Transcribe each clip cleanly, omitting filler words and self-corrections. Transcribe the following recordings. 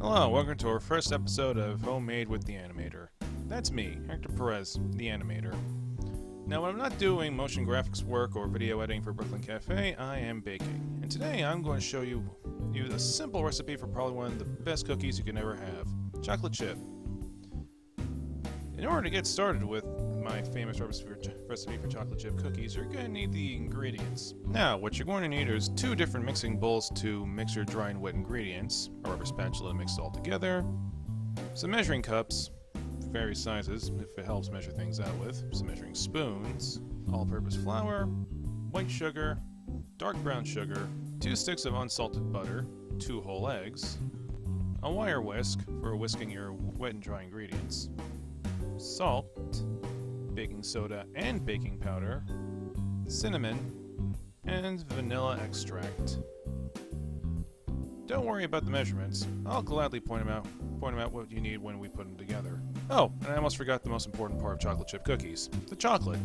Hello, welcome to our first episode of Homemade with the Animator. That's me, Hector Perez, the Animator. Now, when I'm not doing motion graphics work or video editing for Brooklyn Cafe, I am baking. And today I'm going to show you a simple recipe for probably one of the best cookies you can ever have. Chocolate chip. In order to get started with my famous recipe for chocolate chip cookies, you're going to need the ingredients. Now, what you're going to need is 2 different mixing bowls to mix your dry and wet ingredients, a rubber spatula to mix it all together, some measuring cups, various sizes, if it helps measure things out with, some measuring spoons, all-purpose flour, white sugar, dark brown sugar, 2 sticks of unsalted butter, 2 whole eggs, a wire whisk for whisking your wet and dry ingredients, salt, baking soda and baking powder, cinnamon, and vanilla extract. Don't worry about the measurements. I'll gladly point them out what you need when we put them together. Oh, and I almost forgot the most important part of chocolate chip cookies. The chocolate.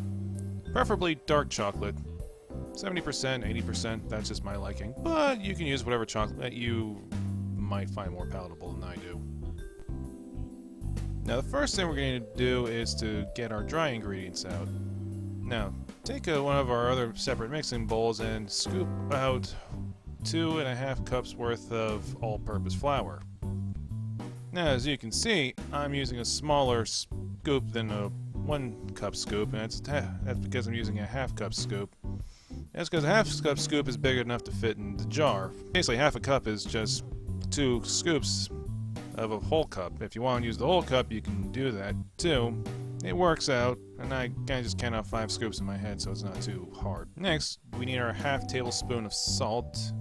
Preferably dark chocolate. 70%, 80%, that's just my liking. But you can use whatever chocolate that you might find more palatable than I do. Now, the first thing we're going to do is to get our dry ingredients out. Now, take one of our other separate mixing bowls and scoop out 2.5 cups worth of all-purpose flour. Now, as you can see, I'm using a smaller scoop than a 1 cup scoop, and that's because I'm using a half cup scoop. That's because a half cup scoop is big enough to fit in the jar. Basically, half a cup is just 2 scoops of a whole cup. If you want to use the whole cup, you can do that too. It works out, and I kind of just count out 5 scoops in my head, so it's not too hard. Next, we need our half tablespoon of salt.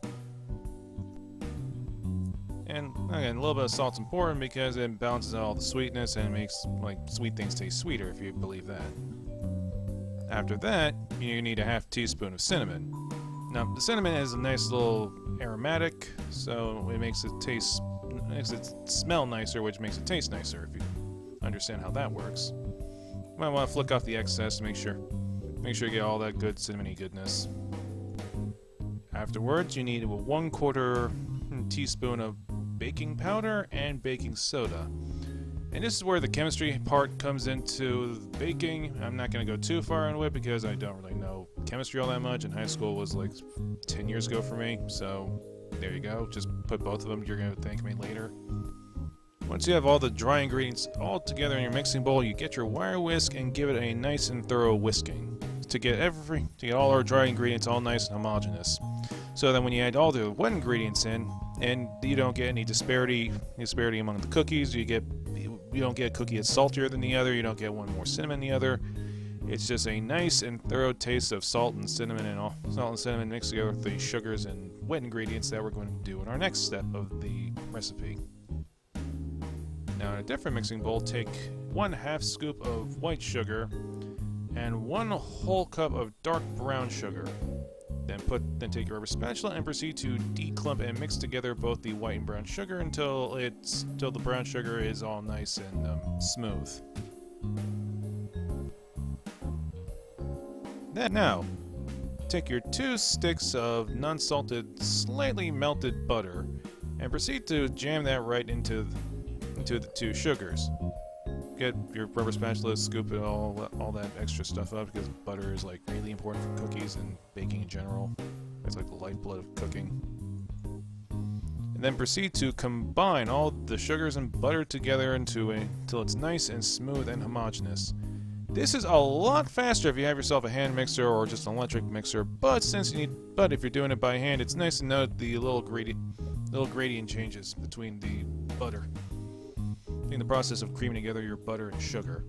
And again, a little bit of salt's important because it balances out all the sweetness and it makes sweet things taste sweeter, if you believe that. After that, you need a half teaspoon of cinnamon. Now, the cinnamon is a nice little aromatic, so it makes it smell nicer, which makes it taste nicer, if you understand how that works. You might want to flick off the excess to make sure you get all that good cinnamony goodness. Afterwards, you need a 1/4 teaspoon of baking powder and baking soda. And this is where the chemistry part comes into baking. I'm not going to go too far into it because I don't really know chemistry all that much, and high school was like 10 years ago for me, so there you go. Just put both of them. You're going to thank me later. Once you have all the dry ingredients all together in your mixing bowl, you get your wire whisk and give it a nice and thorough whisking to get all our dry ingredients all nice and homogeneous. So then when you add all the wet ingredients in, and you don't get any disparity among the cookies, you don't get a cookie that's saltier than the other, you don't get one more cinnamon than the other. It's just a nice and thorough taste of salt and cinnamon mixed together with the sugars and wet ingredients that we're going to do in our next step of the recipe. Now, in a different mixing bowl, take 1/2 scoop of white sugar and 1 whole cup of dark brown sugar. Then take your rubber spatula and proceed to declump and mix together both the white and brown sugar until the brown sugar is all nice and smooth. Now, take your 2 sticks of non-salted, slightly melted butter and proceed to jam that right into the 2 sugars. Get your rubber spatula, scoop it all that extra stuff up because butter is really important for cookies and baking in general. It's like the lifeblood of cooking. And then proceed to combine all the sugars and butter together until it's nice and smooth and homogeneous. This is a lot faster if you have yourself a hand mixer or just an electric mixer, but if you're doing it by hand, it's nice to note the little gradient changes between the butter in the process of creaming together your butter and sugar.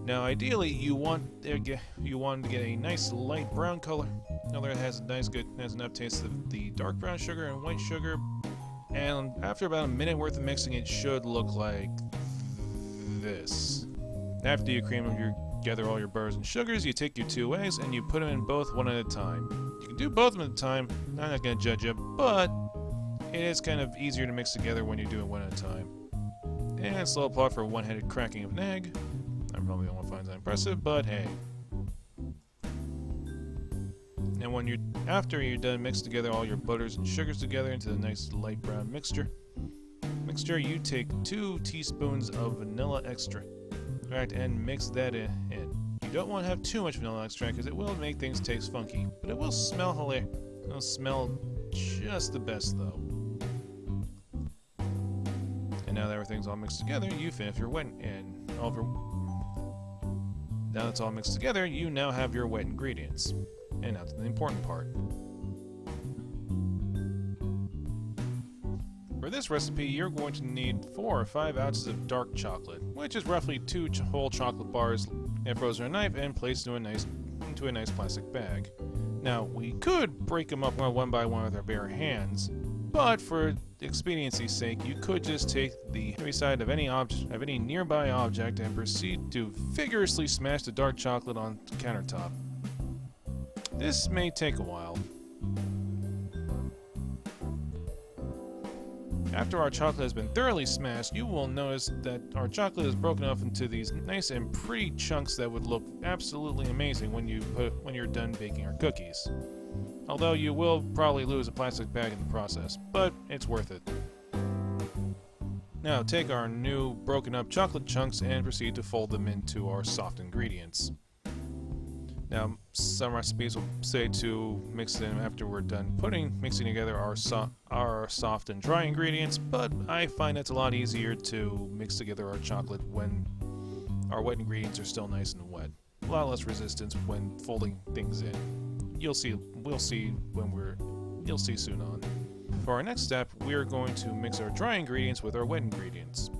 Now, ideally, you want to get a nice light brown color that has enough taste of the dark brown sugar and white sugar. And after about a minute worth of mixing, it should look like this. After you gather all your butters and sugars, you take your 2 eggs and you put them in both one at a time. You can do both of them at a time. I'm not going to judge you, but it is kind of easier to mix together when you do it one at a time. And slow plot for 1-handed cracking of an egg. I'm probably the one who finds that impressive, but hey. And after you're done mixing together all your butters and sugars together into the nice light brown mixture, mixture, you take 2 teaspoons of vanilla extract and mix that in. You don't want to have too much vanilla extract because it will make things taste funky, but it will smell hilarious. It'll smell just the best though. And now that everything's all mixed together, you finish your wet and all of your. Now that's all mixed together, you now have your wet ingredients. And now to the important part. For this recipe, you're going to need 4 or 5 ounces of dark chocolate, which is roughly 2 whole chocolate bars and frozen in a knife and placed into a nice plastic bag. Now, we could break them up one by one with our bare hands, but for expediency's sake, you could just take the heavy side of any nearby object and proceed to vigorously smash the dark chocolate on the countertop. This may take a while. After our chocolate has been thoroughly smashed, you will notice that our chocolate is broken up into these nice and pretty chunks that would look absolutely amazing when you're done baking our cookies. Although you will probably lose a plastic bag in the process, but it's worth it. Now take our new broken up chocolate chunks and proceed to fold them into our soft ingredients. Now, some recipes will say to mix them after we're done mixing together our soft and dry ingredients, but I find it's a lot easier to mix together our chocolate when our wet ingredients are still nice and wet. A lot less resistance when folding things in. You'll see soon on. For our next step, we're going to mix our dry ingredients with our wet ingredients.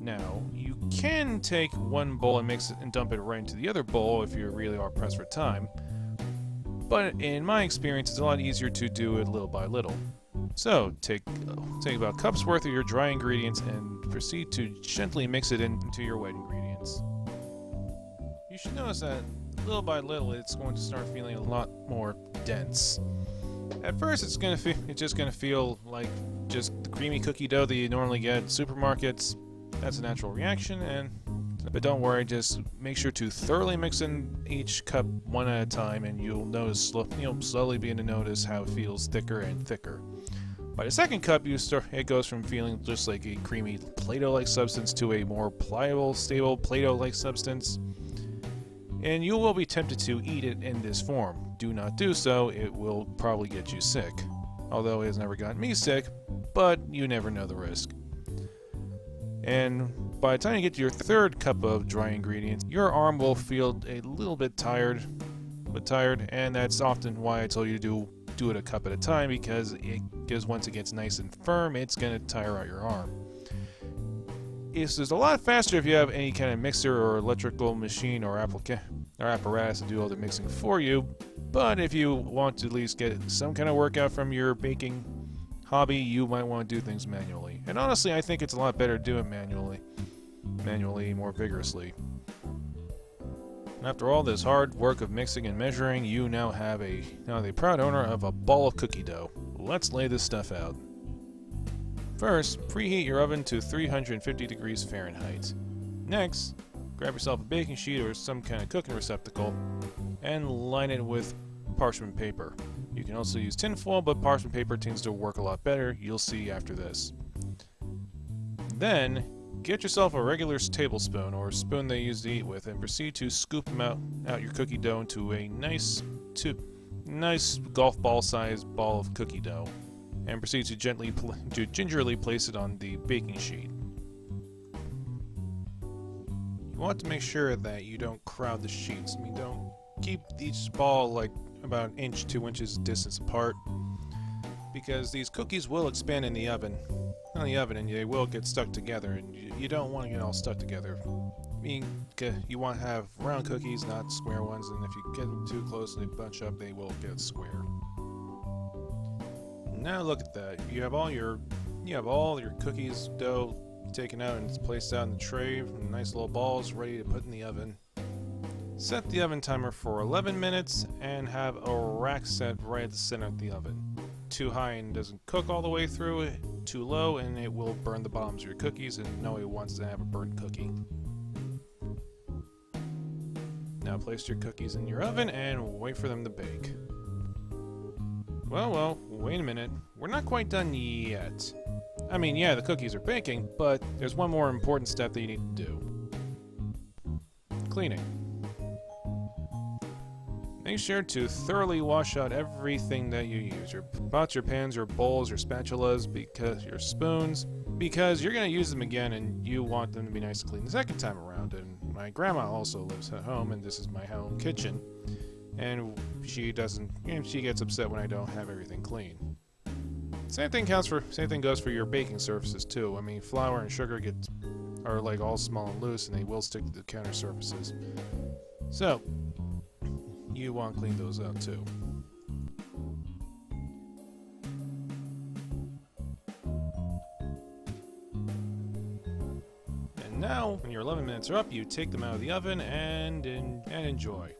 Now, you can take one bowl and mix it and dump it right into the other bowl if you really are pressed for time, but in my experience, it's a lot easier to do it little by little. So, take about a cup's worth of your dry ingredients and proceed to gently mix it into your wet ingredients. You should notice that little by little, it's going to start feeling a lot more dense. At first, it's just gonna feel like just the creamy cookie dough that you normally get at supermarkets. That's a natural reaction, but don't worry, just make sure to thoroughly mix in each cup one at a time, and you'll slowly begin to notice how it feels thicker and thicker. By the second cup, it goes from feeling just like a creamy Play-Doh-like substance to a more pliable, stable Play-Doh-like substance, and you will be tempted to eat it in this form. Do not do so, it will probably get you sick. Although it has never gotten me sick, but you never know the risk. And by the time you get to your third cup of dry ingredients, your arm will feel a little bit tired, and that's often why I told you to do it a cup at a time, because once it gets nice and firm, it's going to tire out your arm. This is a lot faster if you have any kind of mixer or electrical machine or apparatus to do all the mixing for you, but if you want to at least get some kind of workout from your baking hobby, you might want to do things manually. And honestly, I think it's a lot better to do it manually more vigorously. After all this hard work of mixing and measuring, you now have the proud owner of a ball of cookie dough. Let's lay this stuff out. First, preheat your oven to 350 degrees Fahrenheit. Next, grab yourself a baking sheet or some kind of cooking receptacle and line it with parchment paper. You can also use tin foil, but parchment paper tends to work a lot better. You'll see after this. Then, get yourself a regular tablespoon or spoon they use to eat with and proceed to scoop out your cookie dough into a nice golf ball sized ball of cookie dough, and proceed to gingerly place it on the baking sheet. You want to make sure that you don't crowd the sheets. Don't keep each ball like about 2 inches distance apart, because these cookies will expand in the oven, and they will get stuck together, and you don't want to get all stuck together. You want to have round cookies, not square ones, and if you get them too close and they bunch up, they will get square. Now look at that. You have all your cookies dough taken out and it's placed out in the tray, nice little balls ready to put in the oven. Set the oven timer for 11 minutes and have a rack set right at the center of the oven. Too high and doesn't cook all the way through, too low and it will burn the bottoms of your cookies, and nobody wants to have a burnt cookie. Now place your cookies in your oven and wait for them to bake. Well, wait a minute. We're not quite done yet. I mean, yeah, the cookies are baking, but there's one more important step that you need to do. Cleaning. Make sure to thoroughly wash out everything that you use. Your pots, your pans, your bowls, your spatulas, your spoons, because you're going to use them again and you want them to be nice and clean the second time around. And my grandma also lives at home, and this is my home kitchen. And she gets upset when I don't have everything clean. Same thing goes for your baking surfaces too. I mean, flour and sugar are like all small and loose, and they will stick to the counter surfaces. So you want to clean those out too. And now, when your 11 minutes are up, you take them out of the oven and enjoy.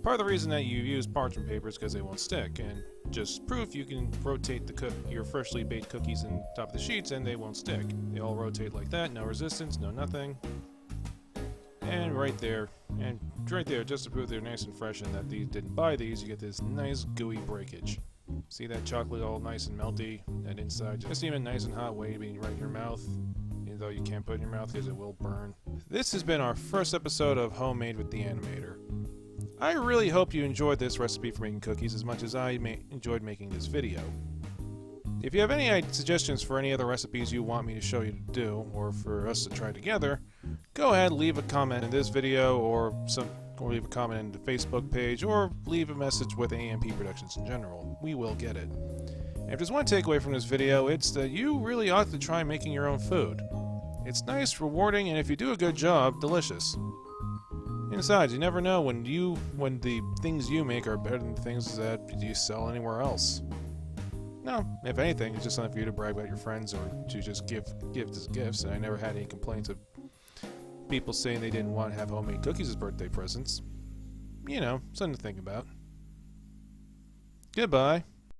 Part of the reason that you use parchment paper is because they won't stick, and just proof, you can rotate your freshly baked cookies on top of the sheets and they won't stick. They all rotate like that, no resistance, no nothing. And right there, just to prove they're nice and fresh and that these didn't buy these, you get this nice gooey breakage. See that chocolate all nice and melty, that inside just even nice and hot waiting right in your mouth, even though you can't put it in your mouth because it will burn. This has been our first episode of Homemade with the Animator. I really hope you enjoyed this recipe for making cookies as much as I enjoyed making this video. If you have any suggestions for any other recipes you want me to show you to do, or for us to try together, go ahead, leave a comment in this video, or leave a comment in the Facebook page, or leave a message with AMP Productions in general. We will get it. And if there's one takeaway from this video, it's that you really ought to try making your own food. It's nice, rewarding, and if you do a good job, delicious. And besides, you never know when the things you make are better than the things that you sell anywhere else. No, if anything, it's just something for you to brag about your friends or to just give as gifts. And I never had any complaints of people saying they didn't want to have homemade cookies as birthday presents. You know, something to think about. Goodbye.